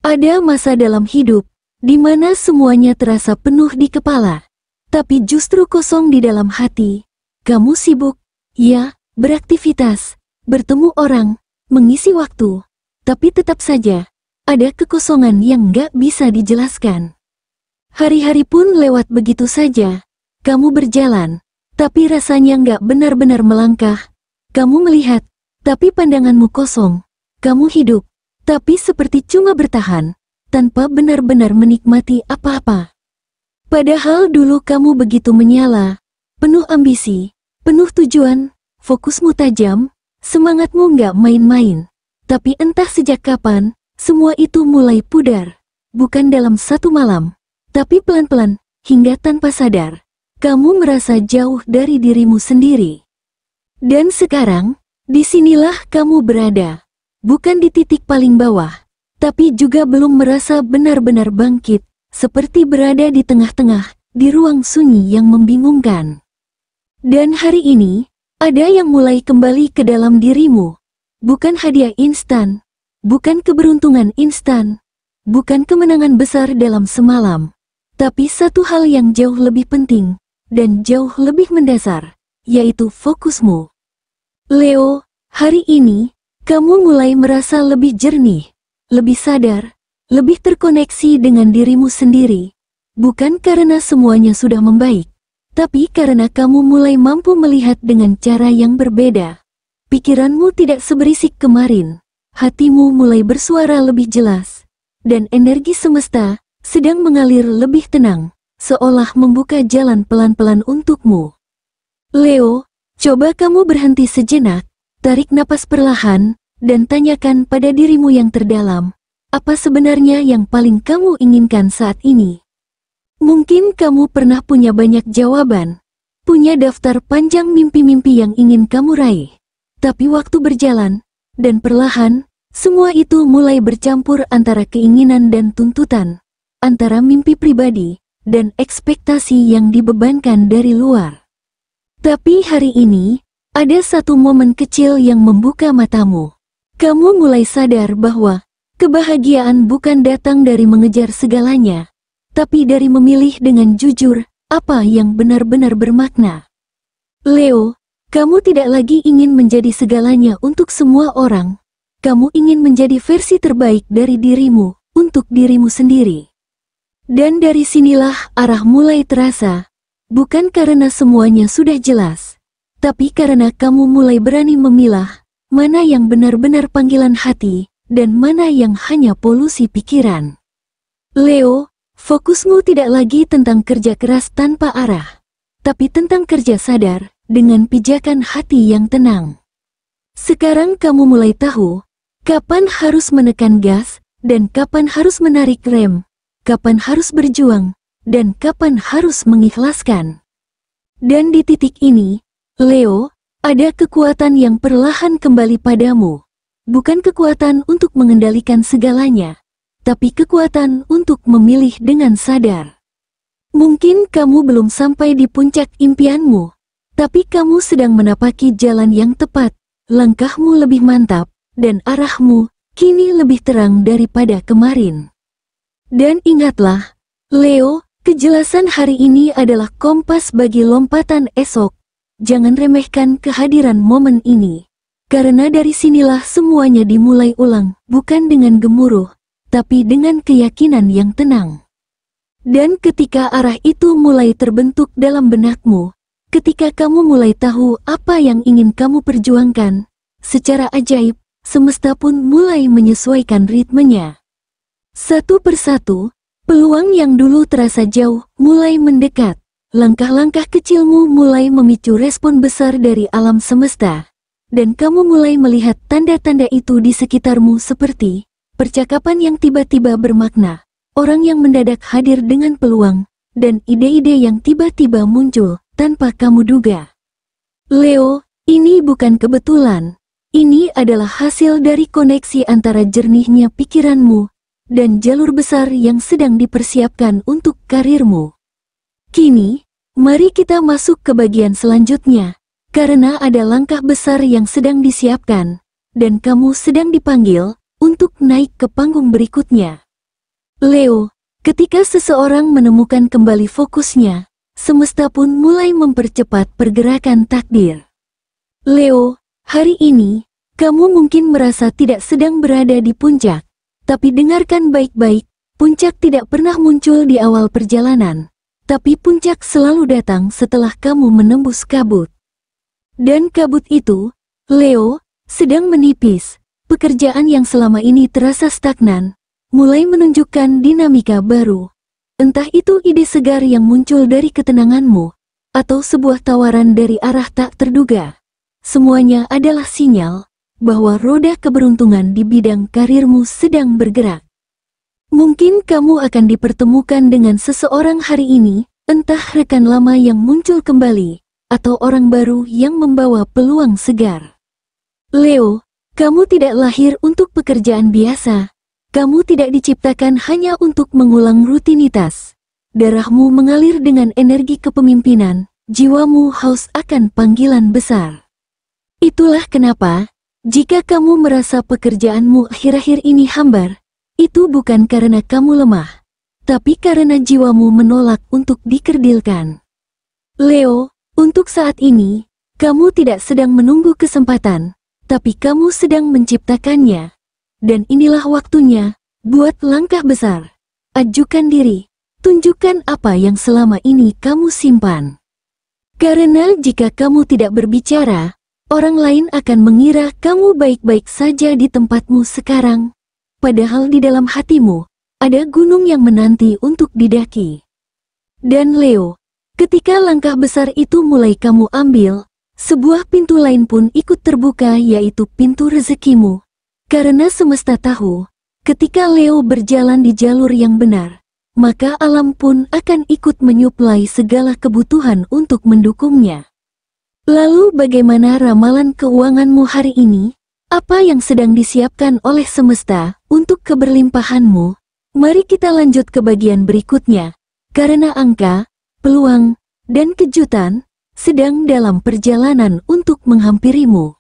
Ada masa dalam hidup di mana semuanya terasa penuh di kepala, tapi justru kosong di dalam hati. Kamu sibuk, ya, beraktivitas, bertemu orang, mengisi waktu, tapi tetap saja ada kekosongan yang gak bisa dijelaskan. Hari-hari pun lewat begitu saja. Kamu berjalan, tapi rasanya gak benar-benar melangkah. Kamu melihat, tapi pandanganmu kosong. Kamu hidup, tapi seperti cuma bertahan, tanpa benar-benar menikmati apa-apa. Padahal dulu kamu begitu menyala, penuh ambisi, penuh tujuan, fokusmu tajam, semangatmu gak main-main. Tapi entah sejak kapan, semua itu mulai pudar. Bukan dalam satu malam, tapi pelan-pelan, hingga tanpa sadar, kamu merasa jauh dari dirimu sendiri. Dan sekarang, disinilah kamu berada. Bukan di titik paling bawah, tapi juga belum merasa benar-benar bangkit, seperti berada di tengah-tengah, di ruang sunyi yang membingungkan. Dan hari ini, ada yang mulai kembali ke dalam dirimu. Bukan hadiah instan, bukan keberuntungan instan, bukan kemenangan besar dalam semalam, tapi satu hal yang jauh lebih penting, dan jauh lebih mendasar, yaitu fokusmu. Leo, hari ini, kamu mulai merasa lebih jernih, lebih sadar, lebih terkoneksi dengan dirimu sendiri. Bukan karena semuanya sudah membaik, tapi karena kamu mulai mampu melihat dengan cara yang berbeda. Pikiranmu tidak seberisik kemarin, hatimu mulai bersuara lebih jelas, dan energi semesta sedang mengalir lebih tenang, seolah membuka jalan pelan-pelan untukmu. Leo, coba kamu berhenti sejenak, tarik napas perlahan, dan tanyakan pada dirimu yang terdalam, apa sebenarnya yang paling kamu inginkan saat ini? Mungkin kamu pernah punya banyak jawaban, punya daftar panjang mimpi-mimpi yang ingin kamu raih. Tapi waktu berjalan, dan perlahan, semua itu mulai bercampur antara keinginan dan tuntutan, antara mimpi pribadi, dan ekspektasi yang dibebankan dari luar. Tapi hari ini, ada satu momen kecil yang membuka matamu. Kamu mulai sadar bahwa kebahagiaan bukan datang dari mengejar segalanya, tapi dari memilih dengan jujur apa yang benar-benar bermakna. Leo, kamu tidak lagi ingin menjadi segalanya untuk semua orang. Kamu ingin menjadi versi terbaik dari dirimu, untuk dirimu sendiri. Dan dari sinilah arah mulai terasa, bukan karena semuanya sudah jelas, tapi karena kamu mulai berani memilah mana yang benar-benar panggilan hati, dan mana yang hanya polusi pikiran. Leo, fokusmu tidak lagi tentang kerja keras tanpa arah, tapi tentang kerja sadar, dengan pijakan hati yang tenang. Sekarang kamu mulai tahu, kapan harus menekan gas, dan kapan harus menarik rem, kapan harus berjuang, dan kapan harus mengikhlaskan. Dan di titik ini, Leo, ada kekuatan yang perlahan kembali padamu. Bukan kekuatan untuk mengendalikan segalanya, tapi kekuatan untuk memilih dengan sadar. Mungkin kamu belum sampai di puncak impianmu, tapi kamu sedang menapaki jalan yang tepat, langkahmu lebih mantap, dan arahmu kini lebih terang daripada kemarin. Dan ingatlah, Leo, kejelasan hari ini adalah kompas bagi lompatan esok. Jangan remehkan kehadiran momen ini, karena dari sinilah semuanya dimulai ulang, bukan dengan gemuruh, tapi dengan keyakinan yang tenang. Dan ketika arah itu mulai terbentuk dalam benakmu, ketika kamu mulai tahu apa yang ingin kamu perjuangkan, secara ajaib, semesta pun mulai menyesuaikan ritmenya. Satu persatu, peluang yang dulu terasa jauh mulai mendekat. Langkah-langkah kecilmu mulai memicu respon besar dari alam semesta, dan kamu mulai melihat tanda-tanda itu di sekitarmu seperti percakapan yang tiba-tiba bermakna, orang yang mendadak hadir dengan peluang, dan ide-ide yang tiba-tiba muncul tanpa kamu duga. Leo, ini bukan kebetulan. Ini adalah hasil dari koneksi antara jernihnya pikiranmu dan jalur besar yang sedang dipersiapkan untuk karirmu. Kini, mari kita masuk ke bagian selanjutnya, karena ada langkah besar yang sedang disiapkan, dan kamu sedang dipanggil untuk naik ke panggung berikutnya. Leo, ketika seseorang menemukan kembali fokusnya, semesta pun mulai mempercepat pergerakan takdir. Leo, hari ini, kamu mungkin merasa tidak sedang berada di puncak, tapi dengarkan baik-baik, puncak tidak pernah muncul di awal perjalanan, tapi puncak selalu datang setelah kamu menembus kabut. Dan kabut itu, Leo, sedang menipis. Pekerjaan yang selama ini terasa stagnan, mulai menunjukkan dinamika baru. Entah itu ide segar yang muncul dari ketenanganmu, atau sebuah tawaran dari arah tak terduga. Semuanya adalah sinyal bahwa roda keberuntungan di bidang karirmu sedang bergerak. Mungkin kamu akan dipertemukan dengan seseorang hari ini, entah rekan lama yang muncul kembali, atau orang baru yang membawa peluang segar. Leo, kamu tidak lahir untuk pekerjaan biasa. Kamu tidak diciptakan hanya untuk mengulang rutinitas. Darahmu mengalir dengan energi kepemimpinan, jiwamu haus akan panggilan besar. Itulah kenapa, jika kamu merasa pekerjaanmu akhir-akhir ini hambar, itu bukan karena kamu lemah, tapi karena jiwamu menolak untuk dikerdilkan. Leo, untuk saat ini, kamu tidak sedang menunggu kesempatan, tapi kamu sedang menciptakannya. Dan inilah waktunya, buat langkah besar. Ajukan diri, tunjukkan apa yang selama ini kamu simpan. Karena jika kamu tidak berbicara, orang lain akan mengira kamu baik-baik saja di tempatmu sekarang. Padahal di dalam hatimu, ada gunung yang menanti untuk didaki. Dan Leo, ketika langkah besar itu mulai kamu ambil, sebuah pintu lain pun ikut terbuka, yaitu pintu rezekimu. Karena semesta tahu, ketika Leo berjalan di jalur yang benar, maka alam pun akan ikut menyuplai segala kebutuhan untuk mendukungnya. Lalu bagaimana ramalan keuanganmu hari ini? Apa yang sedang disiapkan oleh semesta untuk keberlimpahanmu? Mari kita lanjut ke bagian berikutnya, karena angka, peluang, dan kejutan sedang dalam perjalanan untuk menghampirimu.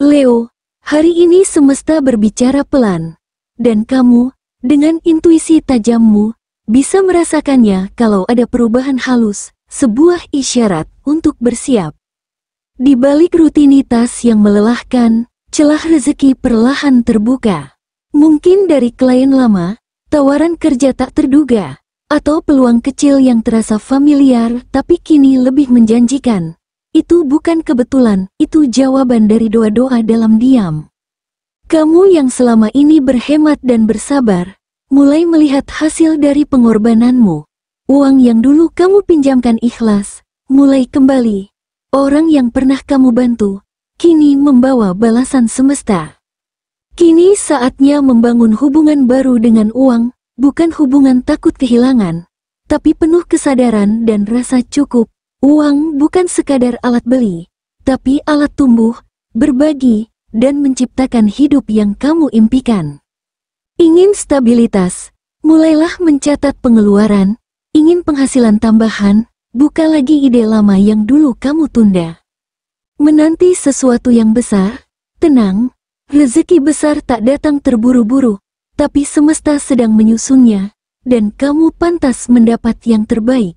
Leo, hari ini semesta berbicara pelan, dan kamu, dengan intuisi tajammu, bisa merasakannya kalau ada perubahan halus, sebuah isyarat untuk bersiap. Di balik rutinitas yang melelahkan, celah rezeki perlahan terbuka. Mungkin dari klien lama, tawaran kerja tak terduga, atau peluang kecil yang terasa familiar tapi kini lebih menjanjikan. Itu bukan kebetulan, itu jawaban dari doa-doa dalam diam. Kamu yang selama ini berhemat dan bersabar, mulai melihat hasil dari pengorbananmu. Uang yang dulu kamu pinjamkan ikhlas, mulai kembali. Orang yang pernah kamu bantu, kini membawa balasan semesta. Kini saatnya membangun hubungan baru dengan uang. Bukan hubungan takut kehilangan, tapi penuh kesadaran dan rasa cukup. Uang bukan sekadar alat beli, tapi alat tumbuh, berbagi, dan menciptakan hidup yang kamu impikan. Ingin stabilitas? Mulailah mencatat pengeluaran. Ingin penghasilan tambahan? Buka lagi ide lama yang dulu kamu tunda. Menanti sesuatu yang besar? Tenang, rezeki besar tak datang terburu-buru. Tapi semesta sedang menyusunnya, dan kamu pantas mendapat yang terbaik.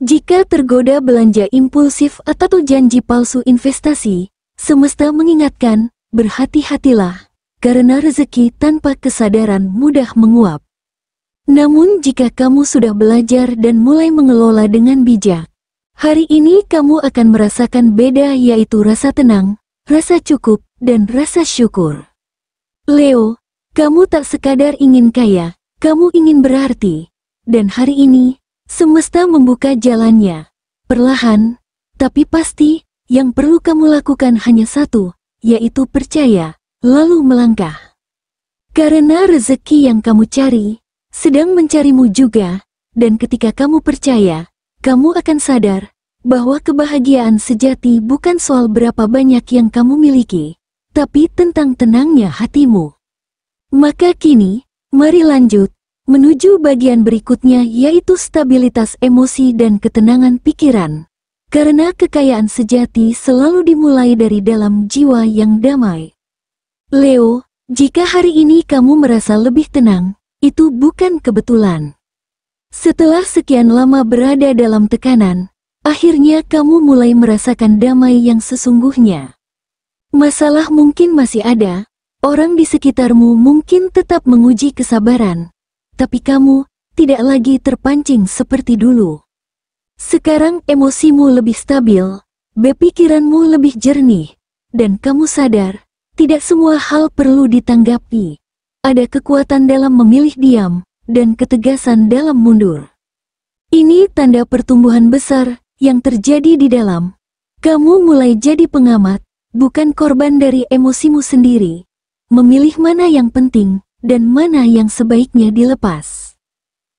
Jika tergoda belanja impulsif atau janji palsu investasi, semesta mengingatkan, berhati-hatilah, karena rezeki tanpa kesadaran mudah menguap. Namun jika kamu sudah belajar dan mulai mengelola dengan bijak, hari ini kamu akan merasakan beda, yaitu rasa tenang, rasa cukup, dan rasa syukur. Leo, kamu tak sekadar ingin kaya, kamu ingin berarti. Dan hari ini, semesta membuka jalannya. Perlahan, tapi pasti, yang perlu kamu lakukan hanya satu, yaitu percaya, lalu melangkah. Karena rezeki yang kamu cari, sedang mencarimu juga, dan ketika kamu percaya, kamu akan sadar, bahwa kebahagiaan sejati bukan soal berapa banyak yang kamu miliki, tapi tentang tenangnya hatimu. Maka kini, mari lanjut, menuju bagian berikutnya, yaitu stabilitas emosi dan ketenangan pikiran. Karena kekayaan sejati selalu dimulai dari dalam jiwa yang damai. Leo, jika hari ini kamu merasa lebih tenang, Itu bukan kebetulan. Setelah sekian lama berada dalam tekanan, akhirnya kamu mulai merasakan damai yang sesungguhnya. Masalah mungkin masih ada, orang di sekitarmu mungkin tetap menguji kesabaran, tapi kamu tidak lagi terpancing seperti dulu. Sekarang emosimu lebih stabil, pikiranmu lebih jernih, dan kamu sadar, tidak semua hal perlu ditanggapi. Ada kekuatan dalam memilih diam, dan ketegasan dalam mundur. Ini tanda pertumbuhan besar yang terjadi di dalam. Kamu mulai jadi pengamat, bukan korban dari emosimu sendiri. Memilih mana yang penting, dan mana yang sebaiknya dilepas.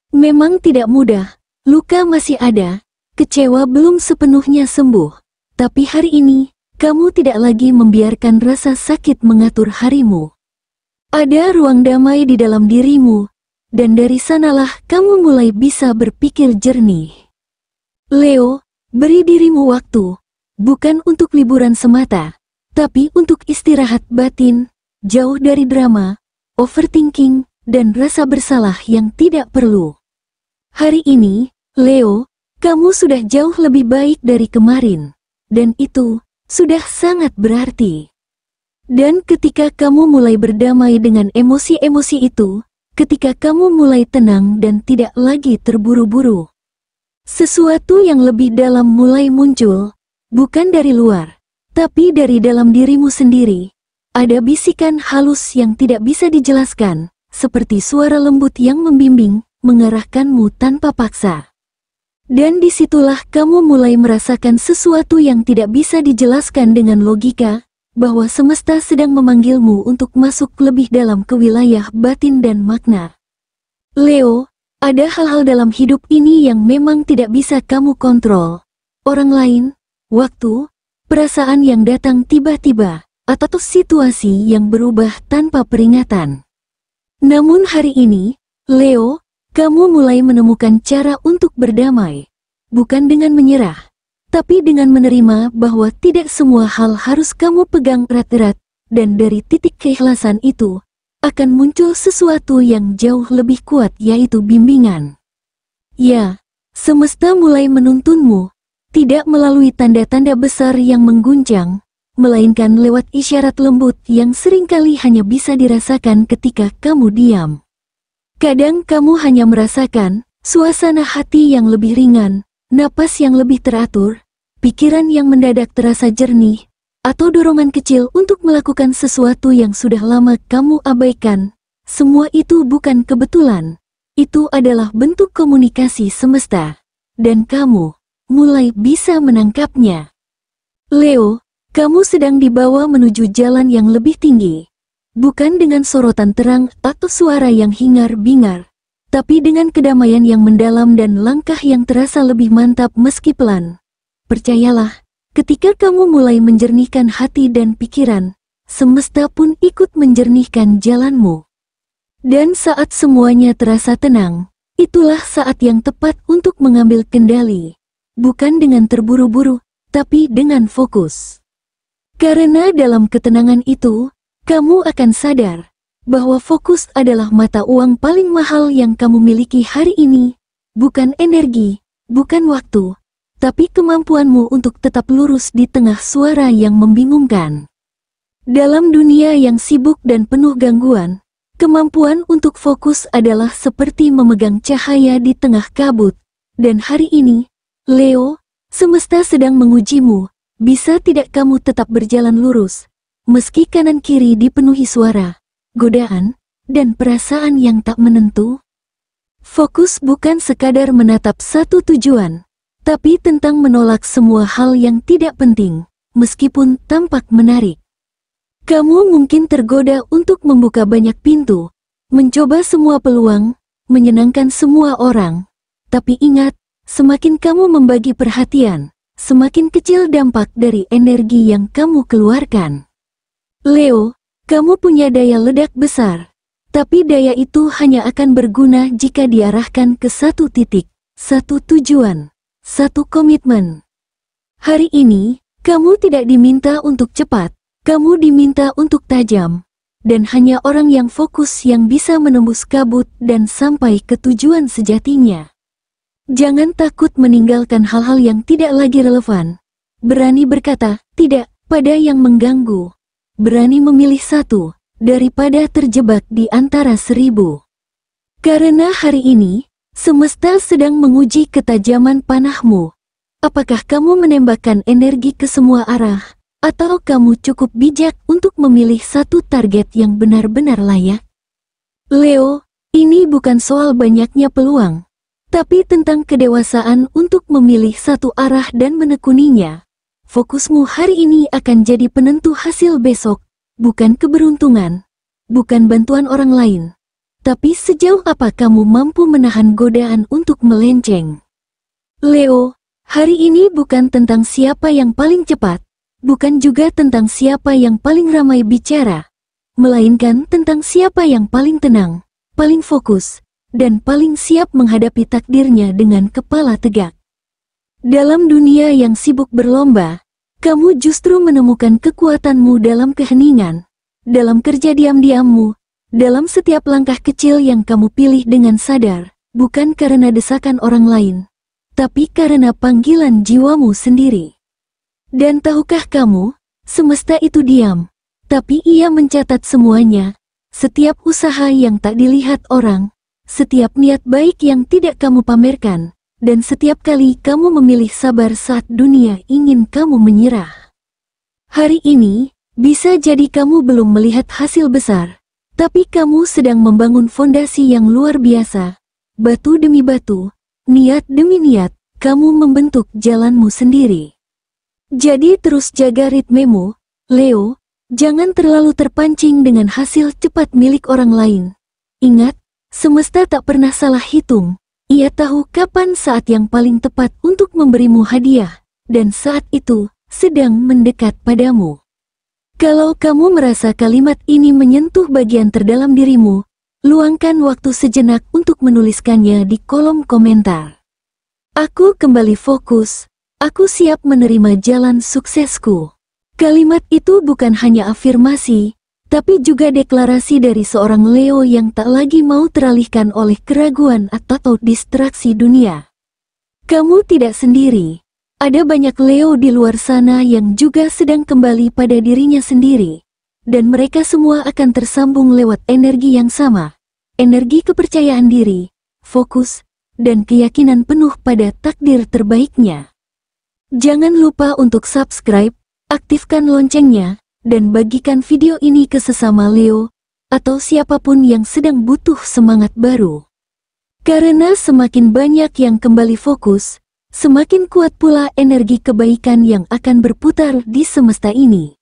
Memang tidak mudah, luka masih ada, kecewa belum sepenuhnya sembuh. Tapi hari ini, kamu tidak lagi membiarkan rasa sakit mengatur harimu. Ada ruang damai di dalam dirimu, dan dari sanalah kamu mulai bisa berpikir jernih. Leo, beri dirimu waktu, bukan untuk liburan semata, tapi untuk istirahat batin, jauh dari drama, overthinking, dan rasa bersalah yang tidak perlu. Hari ini, Leo, kamu sudah jauh lebih baik dari kemarin, dan itu sudah sangat berarti. Dan ketika kamu mulai berdamai dengan emosi-emosi itu, ketika kamu mulai tenang dan tidak lagi terburu-buru, sesuatu yang lebih dalam mulai muncul, bukan dari luar, tapi dari dalam dirimu sendiri. Ada bisikan halus yang tidak bisa dijelaskan, seperti suara lembut yang membimbing, mengarahkanmu tanpa paksa. Dan disitulah kamu mulai merasakan sesuatu yang tidak bisa dijelaskan dengan logika, bahwa semesta sedang memanggilmu untuk masuk lebih dalam ke wilayah batin dan makna. Leo, ada hal-hal dalam hidup ini yang memang tidak bisa kamu kontrol. Orang lain, waktu, perasaan yang datang tiba-tiba, atau situasi yang berubah tanpa peringatan. Namun hari ini, Leo, kamu mulai menemukan cara untuk berdamai. Bukan dengan menyerah, tapi dengan menerima bahwa tidak semua hal harus kamu pegang erat-erat, dan dari titik keikhlasan itu, akan muncul sesuatu yang jauh lebih kuat, yaitu bimbingan. Ya, semesta mulai menuntunmu, tidak melalui tanda-tanda besar yang mengguncang, melainkan lewat isyarat lembut yang seringkali hanya bisa dirasakan ketika kamu diam. Kadang kamu hanya merasakan suasana hati yang lebih ringan, napas yang lebih teratur, pikiran yang mendadak terasa jernih, atau dorongan kecil untuk melakukan sesuatu yang sudah lama kamu abaikan. Semua itu bukan kebetulan. Itu adalah bentuk komunikasi semesta. Dan kamu mulai bisa menangkapnya. Leo, kamu sedang dibawa menuju jalan yang lebih tinggi. Bukan dengan sorotan terang atau suara yang hingar-bingar, tapi dengan kedamaian yang mendalam dan langkah yang terasa lebih mantap meski pelan. Percayalah, ketika kamu mulai menjernihkan hati dan pikiran, semesta pun ikut menjernihkan jalanmu. Dan saat semuanya terasa tenang, itulah saat yang tepat untuk mengambil kendali. Bukan dengan terburu-buru, tapi dengan fokus. Karena dalam ketenangan itu, kamu akan sadar bahwa fokus adalah mata uang paling mahal yang kamu miliki hari ini. Bukan energi, bukan waktu, tapi kemampuanmu untuk tetap lurus di tengah suara yang membingungkan. Dalam dunia yang sibuk dan penuh gangguan, kemampuan untuk fokus adalah seperti memegang cahaya di tengah kabut. Dan hari ini, Leo, semesta sedang mengujimu. Bisa tidak kamu tetap berjalan lurus, meski kanan kiri dipenuhi suara, godaan, dan perasaan yang tak menentu? Fokus bukan sekadar menatap satu tujuan, tapi tentang menolak semua hal yang tidak penting, meskipun tampak menarik. Kamu mungkin tergoda untuk membuka banyak pintu, mencoba semua peluang, menyenangkan semua orang. Tapi ingat, semakin kamu membagi perhatian, semakin kecil dampak dari energi yang kamu keluarkan. Leo, kamu punya daya ledak besar, tapi daya itu hanya akan berguna jika diarahkan ke satu titik, satu tujuan, satu komitmen. Hari ini, kamu tidak diminta untuk cepat, kamu diminta untuk tajam. dan hanya orang yang fokus yang bisa menembus kabut dan sampai ke tujuan sejatinya. Jangan takut meninggalkan hal-hal yang tidak lagi relevan. Berani berkata tidak pada yang mengganggu. Berani memilih satu daripada terjebak di antara 1000. Karena hari ini, semesta sedang menguji ketajaman panahmu. Apakah kamu menembakkan energi ke semua arah? Atau kamu cukup bijak untuk memilih satu target yang benar-benar layak? Leo, ini bukan soal banyaknya peluang, tapi tentang kedewasaan untuk memilih satu arah dan menekuninya. Fokusmu hari ini akan jadi penentu hasil besok, bukan keberuntungan, bukan bantuan orang lain, tapi sejauh apa kamu mampu menahan godaan untuk melenceng. Leo, hari ini bukan tentang siapa yang paling cepat, bukan juga tentang siapa yang paling ramai bicara, melainkan tentang siapa yang paling tenang, paling fokus, dan paling siap menghadapi takdirnya dengan kepala tegak. Dalam dunia yang sibuk berlomba, kamu justru menemukan kekuatanmu dalam keheningan, dalam kerja diam-diammu, dalam setiap langkah kecil yang kamu pilih dengan sadar, bukan karena desakan orang lain, tapi karena panggilan jiwamu sendiri. Dan tahukah kamu, semesta itu diam, tapi ia mencatat semuanya, setiap usaha yang tak dilihat orang, setiap niat baik yang tidak kamu pamerkan, dan setiap kali kamu memilih sabar saat dunia ingin kamu menyerah. Hari ini, bisa jadi kamu belum melihat hasil besar, tapi kamu sedang membangun fondasi yang luar biasa. Batu demi batu, niat demi niat, kamu membentuk jalanmu sendiri. Jadi terus jaga ritmemu, Leo, jangan terlalu terpancing dengan hasil cepat milik orang lain. Ingat, semesta tak pernah salah hitung. Ia tahu kapan saat yang paling tepat untuk memberimu hadiah, dan saat itu sedang mendekat padamu. Kalau kamu merasa kalimat ini menyentuh bagian terdalam dirimu, luangkan waktu sejenak untuk menuliskannya di kolom komentar. Aku kembali fokus. Aku siap menerima jalan suksesku. Kalimat itu bukan hanya afirmasi, tapi juga deklarasi dari seorang Leo yang tak lagi mau teralihkan oleh keraguan atau distraksi dunia. Kamu tidak sendiri. Ada banyak Leo di luar sana yang juga sedang kembali pada dirinya sendiri. Dan mereka semua akan tersambung lewat energi yang sama. Energi kepercayaan diri, fokus, dan keyakinan penuh pada takdir terbaiknya. Jangan lupa untuk subscribe, aktifkan loncengnya, dan bagikan video ini ke sesama Leo, atau siapapun yang sedang butuh semangat baru. Karena semakin banyak yang kembali fokus, semakin kuat pula energi kebaikan yang akan berputar di semesta ini.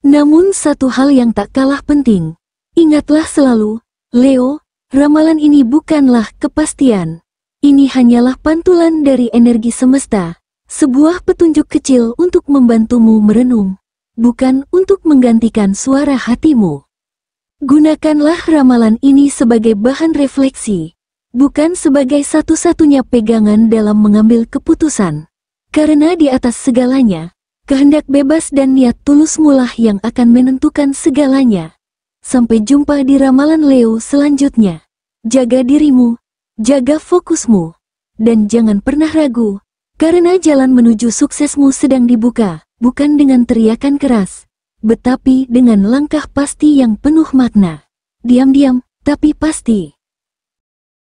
Namun satu hal yang tak kalah penting, ingatlah selalu, Leo, ramalan ini bukanlah kepastian. Ini hanyalah pantulan dari energi semesta. Sebuah petunjuk kecil untuk membantumu merenung, bukan untuk menggantikan suara hatimu. Gunakanlah ramalan ini sebagai bahan refleksi, bukan sebagai satu-satunya pegangan dalam mengambil keputusan. Karena di atas segalanya, kehendak bebas dan niat tulusmulah yang akan menentukan segalanya. Sampai jumpa di ramalan Leo selanjutnya. Jaga dirimu, jaga fokusmu, dan jangan pernah ragu. Karena jalan menuju suksesmu sedang dibuka, bukan dengan teriakan keras, tetapi dengan langkah pasti yang penuh makna. Diam-diam, tapi pasti.